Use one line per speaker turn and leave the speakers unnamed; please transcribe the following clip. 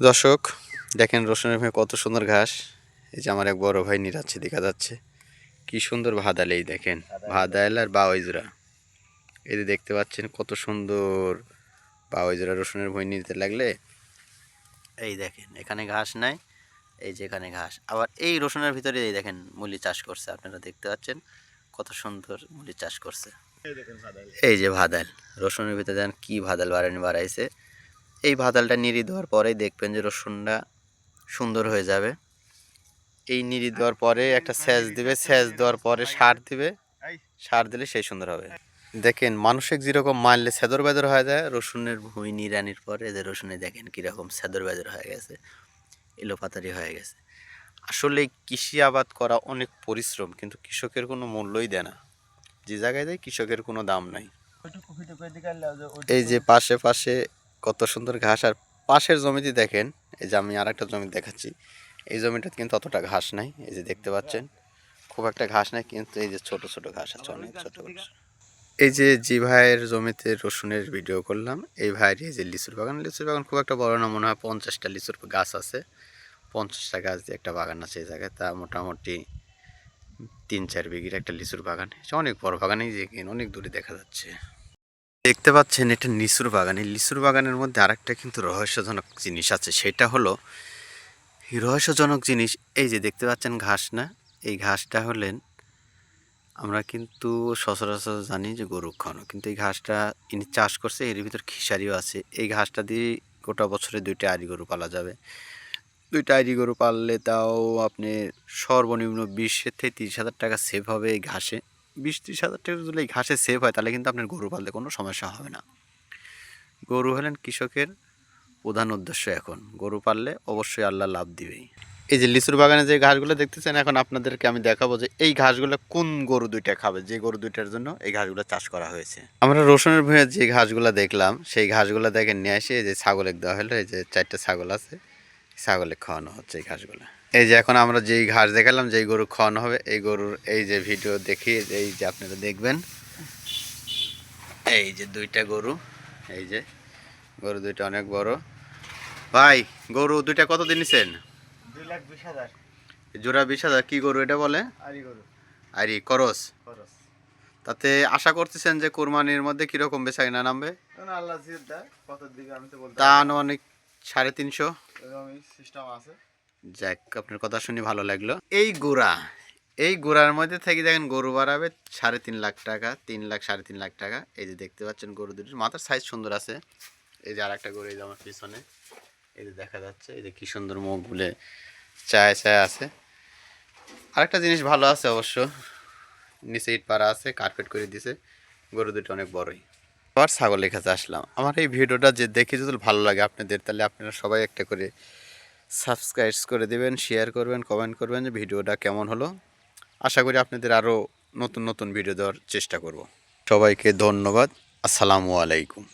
দর্শক দেখেন রসুনের ভাই কত সুন্দর ঘাস। এই যে আমার এক বড় ভাই নিরাচ্ছে দেখা যাচ্ছে কি সুন্দর ভাদাল। এই দেখেন ভাদাল আর বাওয়াইজরা, এই যে দেখতে পাচ্ছেন কত সুন্দর বাওয়াইজরা রসুনের ভুঁই নিতে লাগলে। এই দেখেন এখানে ঘাস নাই, এই যে এখানে ঘাস, আবার এই রসুনের ভিতরে এই দেখেন মুলি চাষ করছে, আপনারা দেখতে পাচ্ছেন কত সুন্দর মুলি চাষ করছে। এই যে ভাদাল রসুনের ভিতরে দেখেন কি ভাদাল বাড়াইছে। এই ভাদালটা নিড়ি দেওয়ার পরেই দেখবেন যে রসুনটা সুন্দর হয়ে যাবে। এই নিড়ি দেওয়ার পরে একটা সেচ দিবে, সেচ দেওয়ার পরে সার দিবে, সার দিলে সেই সুন্দর হবে। দেখেন মানুষের যেরকম মারলে সেদর বেদর হয়ে যায়, রসুনের ভুঁই নিড়ানির পরে যে রসুনে দেখেন কীরকম সেদর বেদর হয়ে গেছে, এলোপাতারি হয়ে গেছে। আসলে কৃষি আবাদ করা অনেক পরিশ্রম, কিন্তু কৃষকের কোনো মূল্যই দেয় না। যে জায়গায় দেয় কৃষকের কোনো দাম নাই। এই যে পাশে পাশে কত সুন্দর ঘাস, আর পাশের জমিতে দেখেন, এই যে আমি আর একটা জমি দেখাচ্ছি, এই জমিটাতে কিন্তু অতটা ঘাস নাই। এই যে দেখতে পাচ্ছেন খুব একটা ঘাস নাই, কিন্তু এই যে ছোট ছোট ঘাস আছে, অনেক ছোট ছোট। এই যে ভাইয়ের জমিতে রসুনের ভিডিও করলাম, এই ভাইয়ের এই যে লিচুর বাগান, লিচুর বাগান খুব একটা বড় না, মনে হয় 50টা লিচুর গাছ আছে। 50টা গাছ দিয়ে একটা বাগান আছে এই জায়গায়, তা মোটামুটি 3-4 বিঘির একটা লিচুর বাগান। অনেক বড় বাগান, এই যে অনেক দূরে দেখা যাচ্ছে। দেখতে পাচ্ছেন এটা লিচুর বাগান। এই লিচুর বাগানের মধ্যে আরেকটা কিন্তু রহস্যজনক জিনিস আছে, সেটা হলো রহস্যজনক জিনিস। এই যে দেখতে পাচ্ছেন ঘাস না, এই ঘাসটা হলেন আমরা কিন্তু সচরাচর জানি যে গরু খাওয়ানো, কিন্তু এই ঘাসটা ইনি চাষ করছে, এর ভিতর খিসারিও আছে। এই ঘাসটা দিয়ে গোটা বছরে 2টা আড়ি গরু পালা যাবে। 2টা আড়ি গরু পাললে তাও আপনি সর্বনিম্ন 20,000 থেকে 30,000 টাকা সেভ হবে এই ঘাসে। 20-30 হাজার টাকা যদি এই ঘাসে সেভ হয়, তাহলে কিন্তু আপনার গরু পালতে কোনো সমস্যা হবে না। গরু হলেন কৃষকের প্রধান উদ্দেশ্য। এখন গরু পাললে অবশ্যই আল্লাহ লাভ দিবেই। এই যে লিচুর বাগানে যে ঘাসগুলো দেখতেছেন, এখন আপনাদেরকে আমি দেখাবো যে এই ঘাসগুলো কোন গরু 2টা খাবে, যে গরু 2টার জন্য এই ঘাসগুলো চাষ করা হয়েছে। আমরা রসুনের ভুঁইয়ে যে ঘাসগুলো দেখলাম, সেই ঘাসগুলো দেখেন নিয়ে এসে এই যে ছাগলের দেওয়া হলো। এই যে 4টা ছাগল আছে, ছাগলে খাওয়ানো হচ্ছে এই ঘাসগুলো। এই যে এখন আমরা যেই ঘাস দেখালাম, যেই গরু খাওয়ানো হবে, এই গরুর এই যে ভিডিও দেখি, এই যে আপনারা দেখবেন, এই যে 2টা গরু, এই যে গরু 2টা অনেক বড়। ভাই গরু 2টা কত দিন নিছেন?
2,20,000
জোড়া 20,000। কি গরু এটা বলে?
আরি গরু।
আরি করস।
খরচ
তাতে আশা করতেছেন যে কোরবানির মধ্যে কিরকম বেচা কিনা নামবে?
আল্লাহ জিদ দেয় কত দিকে আমি তো বলতে
তা আনুমানিক 350।
এরকমই সিস্টেম আছে।
যাক, আপনার কথা শুনে ভালো লাগলো। এই গোড়ার মধ্যে থেকে দেখেন গরু বাড়াবে 3.5 লাখ টাকা, 3 লাখ 3.5 লাখ টাকা। এই যে দেখতে পাচ্ছেন গরু দুটির মাথার সাইজ সুন্দর আছে। এই যে আর একটা গরু, এই যে আমার পিছনে এই যে দেখা যাচ্ছে, এই যে কি সুন্দর মুখ বলে চায় চায় আছে। আরেকটা জিনিস ভালো আছে অবশ্য, নিচে ইট পাড়া আছে, কার্পেট করে দিছে। গরু দুটো অনেক বড়ই। আবার ছাগলের কাছে আসলাম। আমার এই ভিডিওটা যে দেখে যদি ভালো লাগে আপনাদের, তাহলে আপনারা সবাই একটা করে সাবস্ক্রাইব করে দেবেন, শেয়ার করবেন, কমেন্ট করবেন যে ভিডিওটা কেমন হলো। আশা করি আপনাদের আরও নতুন নতুন ভিডিও দেওয়ার চেষ্টা করব। সবাইকে ধন্যবাদ। আসসালামু আলাইকুম।